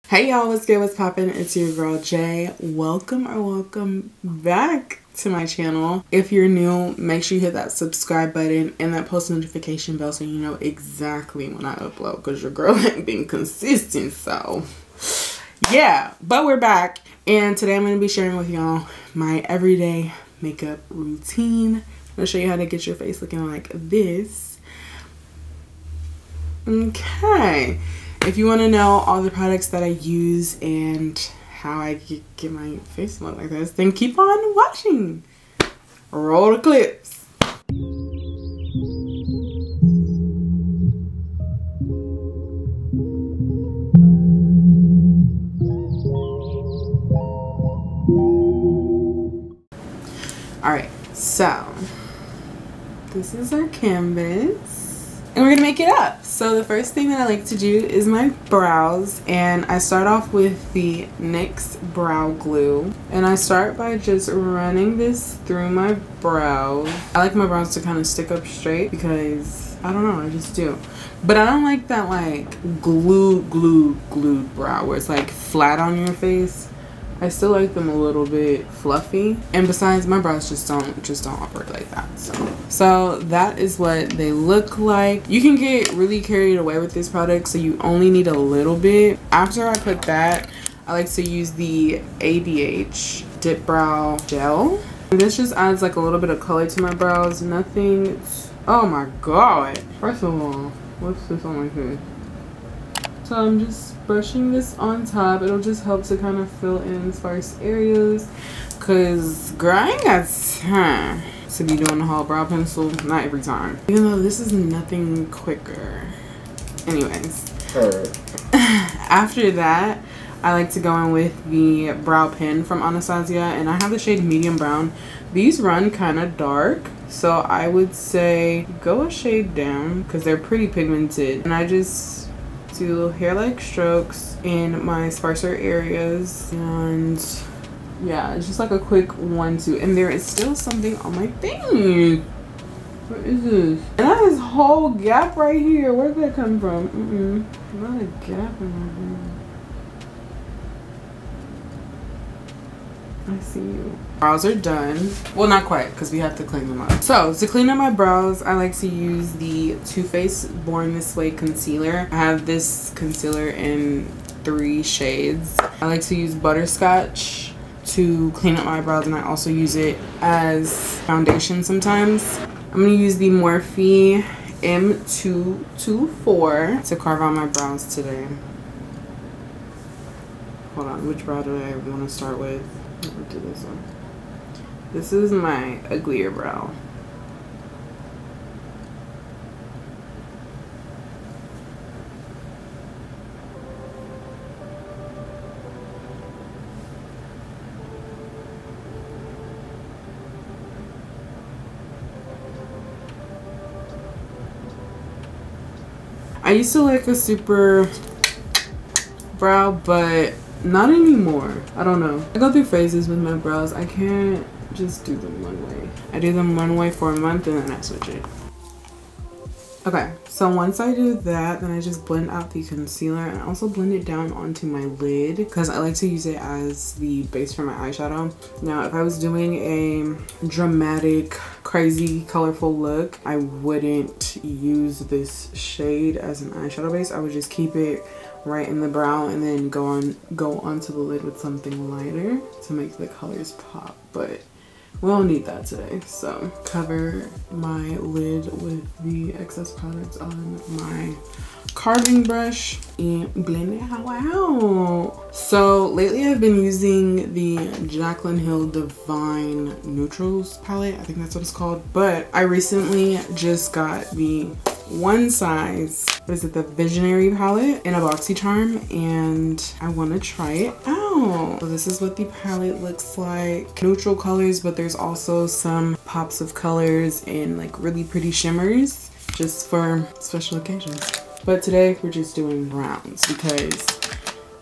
Hey y'all, what's good, what's poppin'? It's your girl Jay. Welcome back to my channel. If you're new, make sure you hit that subscribe button and that post notification bell so you know exactly when I upload, because your girl ain't been consistent. So yeah, but we're back, and today I'm going to be sharing with y'all my everyday makeup routine. I'm going to show you how to get your face looking like this. Okay. If you want to know all the products that I use and how I get my face to look like this, then keep on watching. Roll the clips. Alright, so this is our canvas. And we're gonna make it up. So the first thing that I like to do is my brows, and I start off with the NYX Brow Glue, and I start by just running this through my brows. I like my brows to kind of stick up straight because I don't know, I just do. But I don't like that like glued brow where it's like flat on your face. I still like them a little bit fluffy, and besides, my brows just don't operate like that. So that is what they look like. You can get really carried away with this product, so you only need a little bit. After I put that, I like to use the Abh Dip Brow Gel. And this just adds like a little bit of color to my brows. Nothing. Oh my god! First of all, what's this on my face? So I'm just brushing this on top. It'll just help to kind of fill in sparse areas, because girl, I ain't got time to be doing the whole brow pencil. Not every time. Even though this is nothing quicker. Anyways. After that, I like to go in with the brow pen from Anastasia, and I have the shade medium brown. These run kind of dark, so I would say go a shade down because they're pretty pigmented. And I just do hair-like strokes in my sparser areas, and yeah, it's just like a quick 1-2. And there is still something on my thing. What is this? And I have this whole gap right here. Where did that come from? Not a gap in my hair. I see you. Brows are done. Well, not quite, because we have to clean them up. So to clean up my brows, I like to use the Too Faced Born This Way concealer. I have this concealer in 3 shades. I like to use butterscotch to clean up my brows, and I also use it as foundation sometimes. I'm going to use the Morphe M224 to carve out my brows today. Hold on, which brow do I want to start with? Let me do this one. This is my uglier brow. I used to like a super brow, but not anymore. I don't know. I go through phases with my brows. I can't just do them one way. I do them one way for a month and then I switch it. Okay, so once I do that, then I just blend out the concealer and also blend it down onto my lid because I like to use it as the base for my eyeshadow. Now, if I was doing a dramatic, crazy, colorful look, I wouldn't use this shade as an eyeshadow base. I would just keep it right in the brow and then go onto the lid with something lighter to make the colors pop. But we don't need that today, so cover my lid with the excess product on my carving brush and blend it out. So lately I've been using the Jaclyn Hill Divine Neutrals palette. I think that's what it's called. But I recently just got the one size, what is it, the Visionary palette in a BoxyCharm, and I want to try it out. So this is what the palette looks like. Neutral colors, but there's also some pops of colors and like really pretty shimmers just for special occasions. But today we're just doing browns because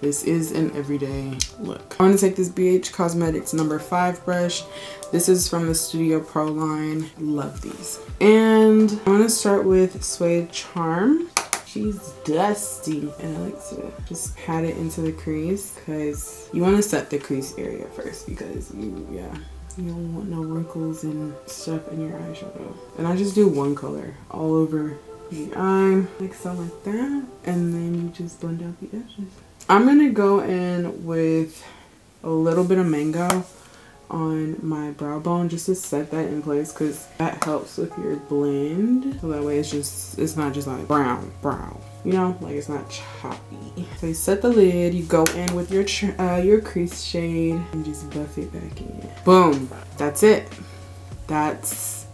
this is an everyday look. I'm going to take this BH Cosmetics number 5 brush. This is from the Studio Pro line. Love these. And I'm going to start with Suede Charm. she's dusty. And I like to just pat it into the crease because you want to set the crease area first because you don't want no wrinkles and stuff in your eyeshadow. And I just do one color all over the eye, like so, like that. And then you just blend out the edges. I'm gonna go in with a little bit of mango on my brow bone just to set that in place because that helps with your blend. So that way it's not just like brown, you know, like it's not choppy. So you set the lid, you go in with your crease shade and just buff it back in. Boom, that's it. That's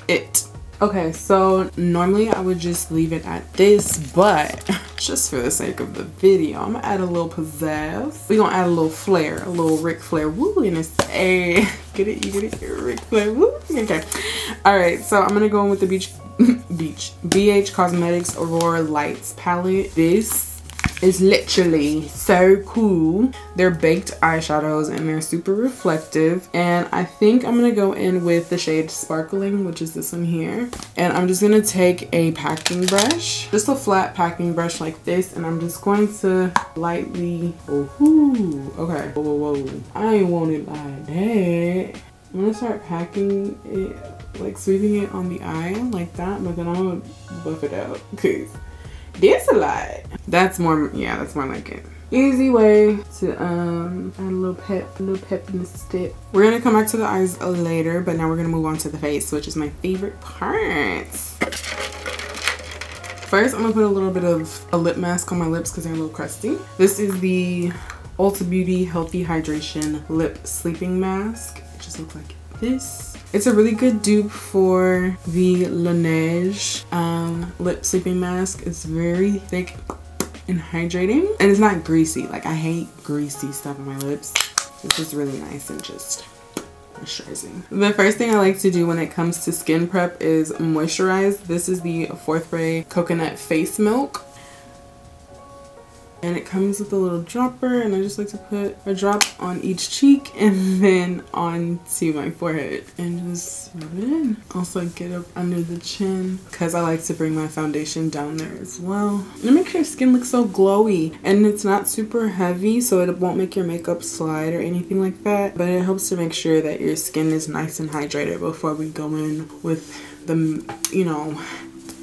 it. Okay, so normally I would just leave it at this, but just for the sake of the video, I'm gonna add a little pizzazz. We're gonna add a little flair, a little Ric Flair woo in this. Hey, get it? You get it? Ric Flair woo? Okay. Alright, so I'm gonna go in with the BH Cosmetics Aurora Lights palette. This is literally so cool. They're baked eyeshadows and they're super reflective. And I think I'm gonna go in with the shade Sparkling, which is this one here. And I'm just gonna take a packing brush, just a flat packing brush like this, and I'm just going to lightly, okay, whoa, I ain't want it like that. I'm gonna start packing it, like sweeping it on the eye like that, but then I'm gonna buff it out because there's a lot. That's more, yeah, that's more like it. Easy way to add a little pep in the step. We're gonna come back to the eyes later, but now we're gonna move on to the face, which is my favorite part. First, I'm gonna put a little bit of a lip mask on my lips because they're a little crusty. This is the Ulta Beauty Healthy Hydration Lip Sleeping Mask. It just looks like this. It's a really good dupe for the Laneige lip sleeping mask. It's very thick and hydrating, and it's not greasy. Like, I hate greasy stuff on my lips. This is really nice and just moisturizing. The first thing I like to do when it comes to skin prep is moisturize. This is the Fourth Ray Coconut Face Milk. And it comes with a little dropper, and I just like to put a drop on each cheek and then onto my forehead and just rub it in. Also get up under the chin because I like to bring my foundation down there as well. And it makes your skin look so glowy, and it's not super heavy so it won't make your makeup slide or anything like that, but it helps to make sure that your skin is nice and hydrated before we go in with the, you know,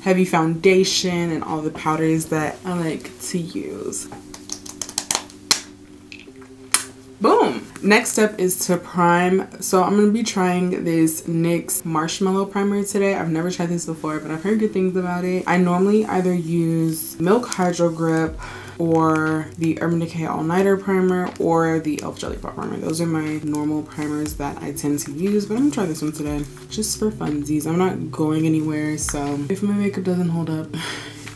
heavy foundation and all the powders that I like to use. Boom! Next step is to prime. So I'm going to be trying this NYX Marshmallow Primer today. I've never tried this before, but I've heard good things about it. I normally either use Milk Hydro Grip or the Urban Decay All Nighter Primer or the e.l.f. Jelly Pop Primer. Those are my normal primers that I tend to use, but I'm gonna try this one today just for funsies. I'm not going anywhere, so if my makeup doesn't hold up,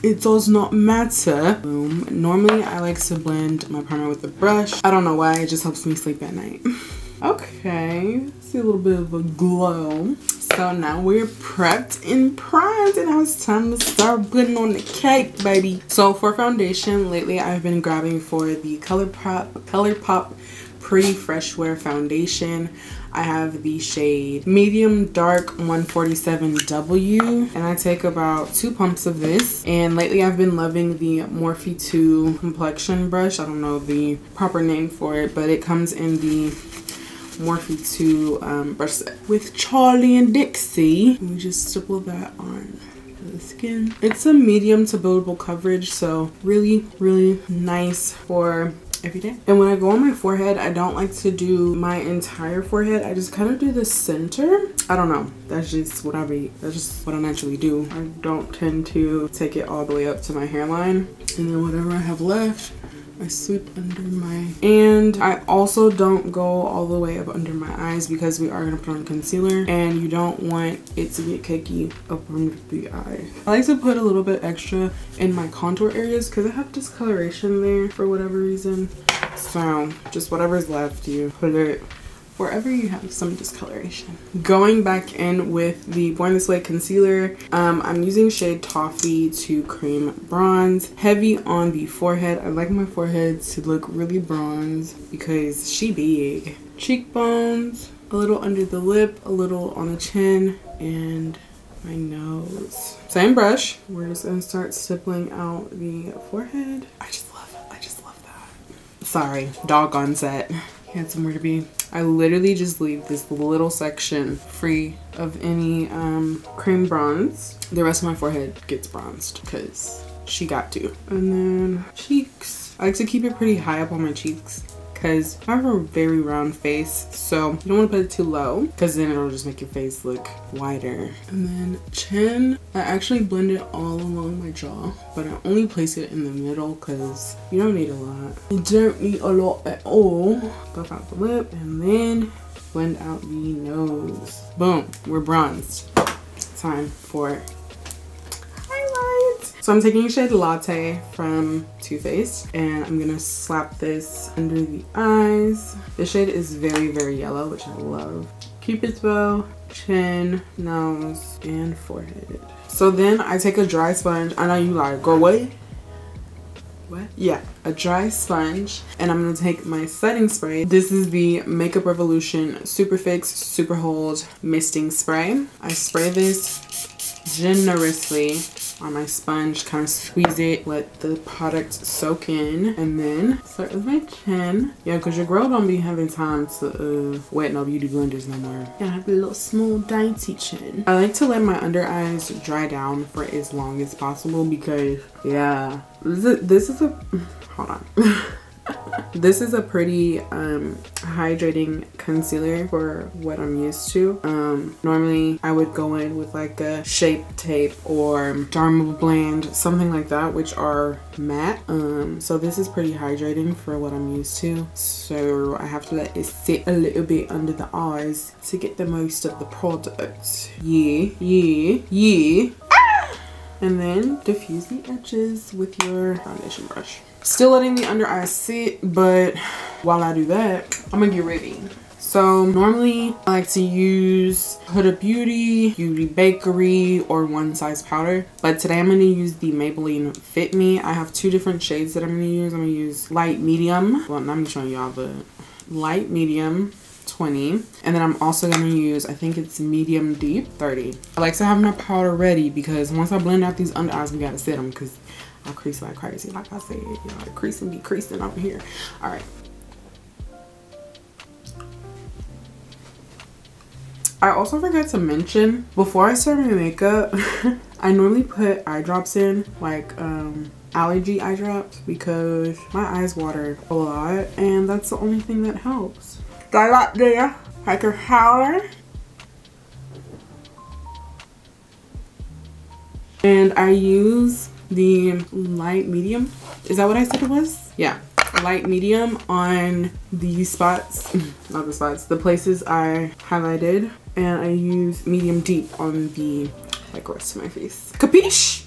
it does not matter. Boom. Normally I like to blend my primer with a brush. I don't know why, it just helps me sleep at night. Okay, see a little bit of a glow. So now we're prepped and primed, and now it's time to start putting on the cake, baby. So for foundation, lately I've been grabbing for the ColourPop Pretty Freshware Foundation. I have the shade Medium Dark 147W, and I take about 2 pumps of this. And lately I've been loving the Morphe 2 complexion brush. I don't know the proper name for it, but it comes in the Morphe 2 brush set with Charlie and Dixie. We just stipple that on the skin. It's a medium to buildable coverage, so really nice for every day. And when I go on my forehead, I don't like to do my entire forehead. I just kind of do the center. I don't know, that's just what I naturally do. I don't tend to take it all the way up to my hairline, and then whatever I have left I sweep under my, and I also don't go all the way up under my eyes because we are going to put on concealer and you don't want it to get cakey up under the eye. I like to put a little bit extra in my contour areas because I have discoloration there for whatever reason. So just whatever's left, you put it wherever you have some discoloration. Going back in with the Born This Way concealer, I'm using shade Toffee to cream bronze. Heavy on the forehead. I like my forehead to look really bronze because she big. Cheekbones, a little under the lip, a little on the chin, and my nose. Same brush. We're just gonna start stippling out the forehead. I just love that. Sorry, dog on set. He had somewhere to be. I literally just leave this little section free of any cream bronze. The rest of my forehead gets bronzed because she got to. And then cheeks. I like to keep it pretty high up on my cheeks because I have a very round face, so you don't want to put it too low because then it'll just make your face look wider. And then chin, I actually blend it all along my jaw, but I only place it in the middle because you don't need a lot. You don't need a lot at all. Buff out the lip and then blend out the nose. Boom, we're bronzed. Time for highlights. So I'm taking shade Latte from Too Faced and I'm gonna slap this under the eyes. The shade is very, very yellow, which I love. Cupid's bow, chin, nose, and forehead. So then I take a dry sponge. I know you like, girl, what? What? Yeah, a dry sponge, and I'm gonna take my setting spray. This is the Makeup Revolution Super Fix Super Hold Misting Spray. I spray this generously on my sponge, kind of squeeze it, let the product soak in, and then start with my chin. Yeah, because your girl don't be having time to wet no beauty blenders no more. Yeah, I have a little small dainty chin. I like to let my under eyes dry down for as long as possible because, yeah, this is a hold on. This is a pretty hydrating concealer for what I'm used to. Normally I would go in with like a Shape Tape or Dharma Blend, something like that, which are matte. So this is pretty hydrating for what I'm used to. So I have to let it sit a little bit under the eyes to get the most of the product. Yeah. And then diffuse the edges with your foundation brush. Still letting the under eyes sit, but while I do that, I'm gonna get ready. So normally I like to use Huda Beauty, Beauty Bakery, or One Size Powder. But today I'm gonna use the Maybelline Fit Me. I have two different shades that I'm gonna use. I'm gonna use light medium. Well, I'm showing y'all the light medium 20, and then I'm also going to use, I think it's medium deep 30. I like to have my powder ready because once I blend out these under eyes, we got to set them because I'll crease like crazy. Like I said, you know, the creasing be creasing over here. All right. I also forgot to mention, before I start my makeup, I normally put eye drops in, like allergy eye drops, because my eyes water a lot and that's the only thing that helps. Got out there, like a powder. And I use the light medium. Is that what I said it was? Yeah, light medium on the spots, not the spots, the places I highlighted. And I use medium deep on the like rest of my face. Capiche?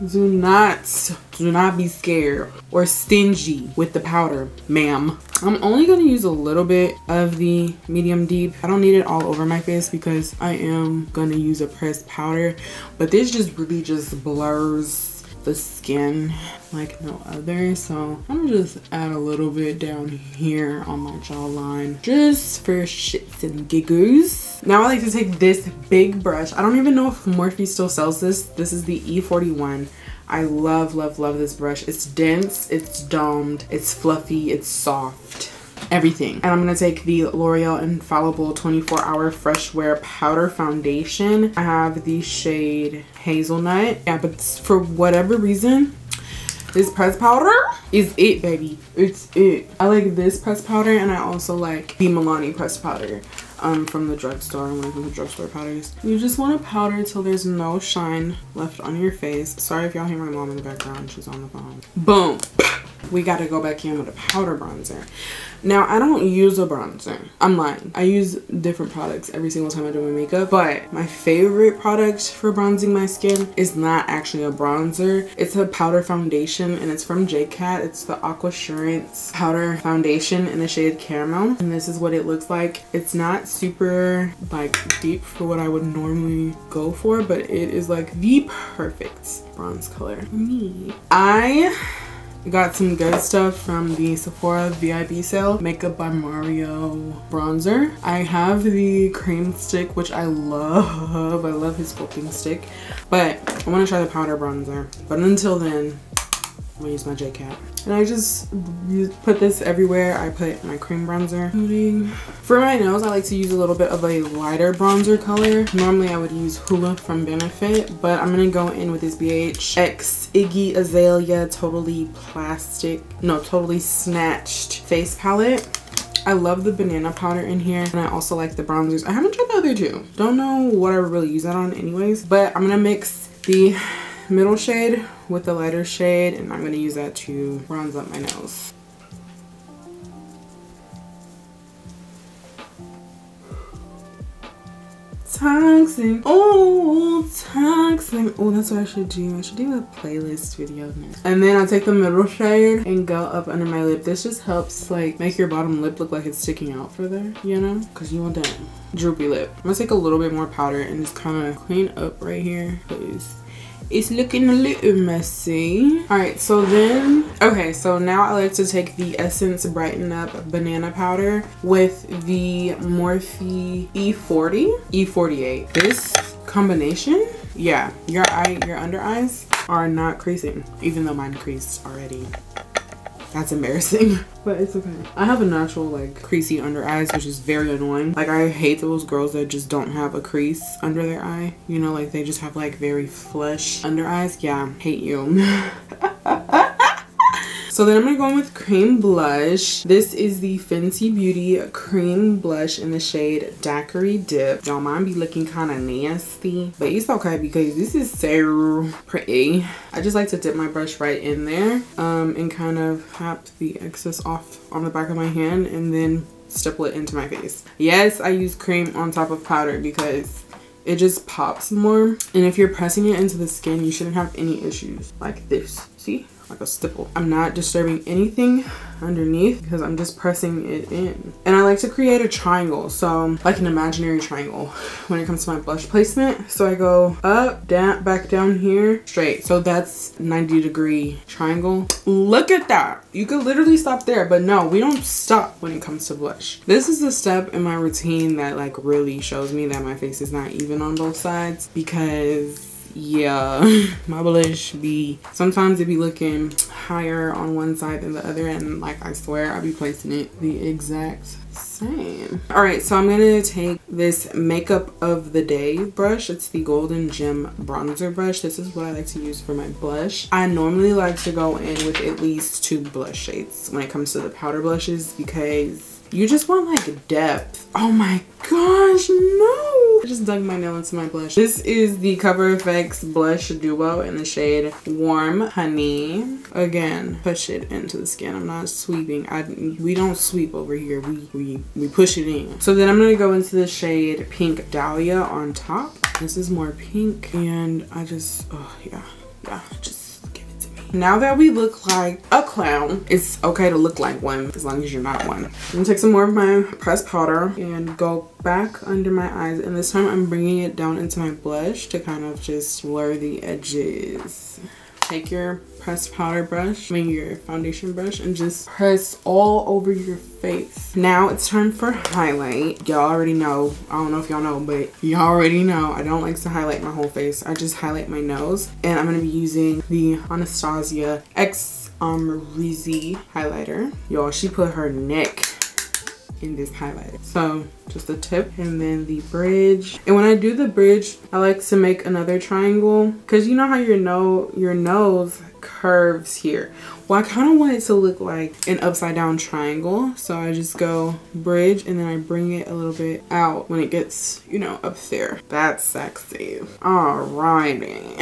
Do not be scared or stingy with the powder, ma'am. I'm only gonna use a little bit of the medium deep. I don't need it all over my face because I am gonna use a pressed powder, but this just really just blurs the skin like no other. So I'm gonna just add a little bit down here on my jawline just for shits and giggles. Now I like to take this big brush. I don't even know if Morphe still sells this. This is the E41. I love this brush. It's dense, it's domed, it's fluffy, it's soft, everything. And I'm gonna take the L'Oreal Infallible 24-Hour Freshware Powder Foundation. I have the shade Hazelnut. Yeah, but for whatever reason, this pressed powder is it, baby. It's it. I like this pressed powder, and I also like the Milani pressed powder from the drugstore, one of the drugstore powders. You just want to powder till there's no shine left on your face. Sorry if y'all hear my mom in the background. She's on the phone. Boom. We got to go back in with a powder bronzer. Now, I don't use a bronzer. I'm lying. I use different products every single time I do my makeup, but my favorite product for bronzing my skin is not actually a bronzer. It's a powder foundation, and it's from J.Cat. It's the Aquasurance Powder Foundation in the shade Caramel, and this is what it looks like. It's not super like deep for what I would normally go for, but it is like the perfect bronze color for me. I got some good stuff from the Sephora VIB sale. Makeup by Mario bronzer. I have the cream stick, which I love. I love his sculpting stick. But I want to try the powder bronzer. But until then, I'm gonna use my J-Cap. And I just put this everywhere. I put my cream bronzer. For my nose, I like to use a little bit of a lighter bronzer color. Normally I would use Hoola from Benefit, but I'm gonna go in with this BH X Iggy Azalea Totally Snatched face palette. I love the banana powder in here, and I also like the bronzers. I haven't tried the other two. Don't know what I would really use that on anyways, but I'm gonna mix the middle shade with the lighter shade, and I'm going to use that to bronze up my nose. Toxic. Oh, toxic. Oh, that's what I should do. I should do a playlist video now. And then I'll take the middle shade and go up under my lip. This just helps like make your bottom lip look like it's sticking out further, you know? Because you want that droopy lip. I'm going to take a little bit more powder and just kind of clean up right here, because it's looking a little messy. All right, so then, okay, so now I like to take the Essence Brighten Up banana powder with the Morphe E48. This combination, yeah, your under eyes are not creasing, even though mine creased already. That's embarrassing, but it's okay. I have a natural like creasy under eyes, which is very annoying. Like I hate those girls that just don't have a crease under their eye. You know, like they just have like very flush under eyes. Yeah, hate you. So then I'm gonna go in with cream blush. This is the Fenty Beauty cream blush in the shade Daiquiri Dip. Y'all, mine be looking kind of nasty, but it's okay because this is so pretty. I just like to dip my brush right in there and kind of tap the excess off on the back of my hand and then stipple it into my face. Yes, I use cream on top of powder because it just pops more. And if you're pressing it into the skin, you shouldn't have any issues like this. See? Like a stipple. I'm not disturbing anything underneath because I'm just pressing it in. And I like to create a triangle, so like an imaginary triangle when it comes to my blush placement. So I go up, down, back down here, straight. So that's 90-degree triangle. Look at that. You could literally stop there, but no, we don't stop when it comes to blush. This is the step in my routine that like really shows me that my face is not even on both sides, because yeah, my blush be, sometimes it be looking higher on one side than the other, and like I swear I be placing it the exact same. All right, so I'm gonna take this Makeup of the Day brush. It's the Golden Gem bronzer brush. This is what I like to use for my blush. I normally like to go in with at least 2 blush shades when it comes to the powder blushes, because you just want like depth. Oh my gosh, no. I just dug my nail into my blush. This is the Cover FX blush duo in the shade Warm Honey. Again, push it into the skin. I'm not sweeping. We don't sweep over here. We push it in. So then I'm gonna go into the shade Pink Dahlia on top. This is more pink, and I just, oh yeah, just now that we look like a clown, it's okay to look like one as long as you're not one. I'm gonna take some more of my pressed powder and go back under my eyes, and this time I'm bringing it down into my blush to kind of just blur the edges. Take your pressed powder brush, your foundation brush, and just press all over your face. Now it's time for highlight. Y'all already know, I don't know if y'all know, but y'all already know I don't like to highlight my whole face. I just highlight my nose, and I'm gonna be using the Anastasia X Rizzi highlighter. Y'all, she put her neck in this highlighter. So just the tip and then the bridge. And when I do the bridge, I like to make another triangle, because you know how your nose curves here. Well, I kind of want it to look like an upside down triangle, so I just go bridge and then I bring it a little bit out when it gets, you know, up there. That's sexy. Alrighty.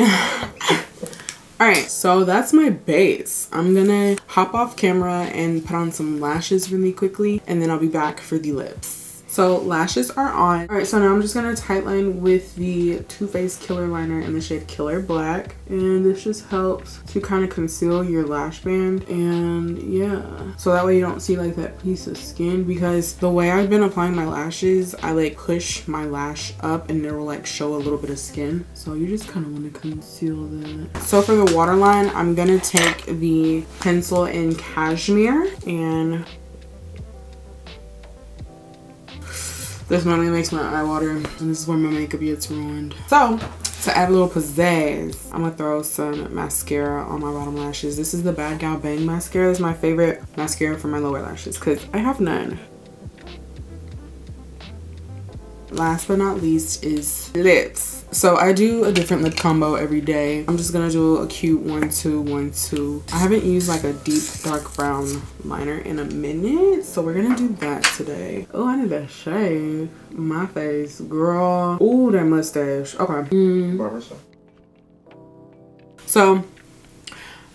Alright, so that's my base. I'm gonna hop off camera and put on some lashes really quickly, and then I'll be back for the lips. So lashes are on. All right, so now I'm just gonna tightline with the Too Faced Killer Liner in the shade Killer Black. And this just helps to kind of conceal your lash band. And yeah, so that way you don't see like that piece of skin, because the way I've been applying my lashes, I like push my lash up and it will like show a little bit of skin. So you just kind of want to conceal that. So for the waterline, I'm gonna take the pencil in Cashmere, and this normally makes my eye water, and this is where my makeup gets ruined. So, to add a little pizzazz, I'm gonna throw some mascara on my bottom lashes. This is the Bad Gal Bang mascara. This is my favorite mascara for my lower lashes because I have none. Last but not least is lips. So I do a different lip combo every day. I'm just gonna do a cute 1-2, 1-2. I haven't used like a deep dark brown liner in a minute, so we're gonna do that today. Oh, I need to shave my face, girl. Oh, that mustache. Okay. So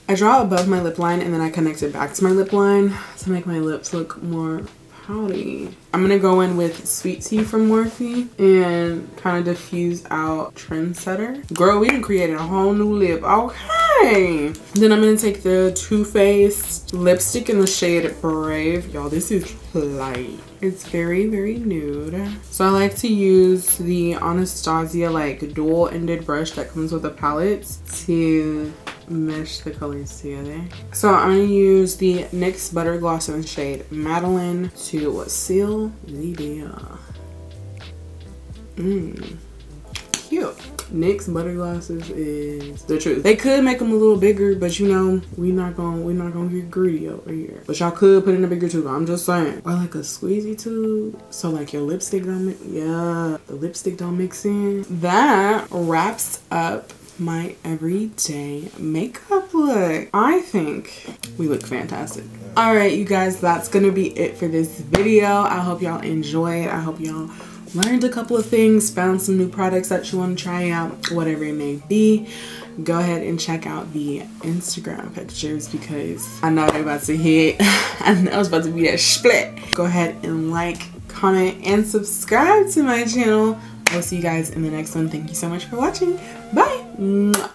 I draw above my lip line and then I connect it back to my lip line to make my lips look more pouty. I'm gonna go in with Sweet Tea from Morphe and kind of diffuse out Trendsetter. Girl, we done created a whole new lip. Okay. Then I'm gonna take the Too Faced lipstick in the shade Brave. Y'all, this is light. It's very, very nude. So I like to use the Anastasia like dual-ended brush that comes with the palettes to mesh the colors together. So I'm gonna use the NYX Butter Gloss in the shade Madeline to seal the deal. Cute. NYX Butter Glosses is the truth. They could make them a little bigger, but you know, we're not gonna get greedy over here. But y'all could put in a bigger tube, I'm just saying. Or like a squeezy tube, so like your lipstick don't mix, yeah, the lipstick don't mix in. That wraps up my everyday makeup look. I think we look fantastic. All right, you guys, that's gonna be it for this video. I hope y'all enjoyed. I hope y'all learned a couple of things, found some new products that you want to try out, whatever it may be. Go ahead and check out the Instagram pictures because I know they're about to hit. I know it's about to be that split. Go ahead and like, comment, and subscribe to my channel. I'll see you guys in the next one. Thank you so much for watching. Bye. Mwah.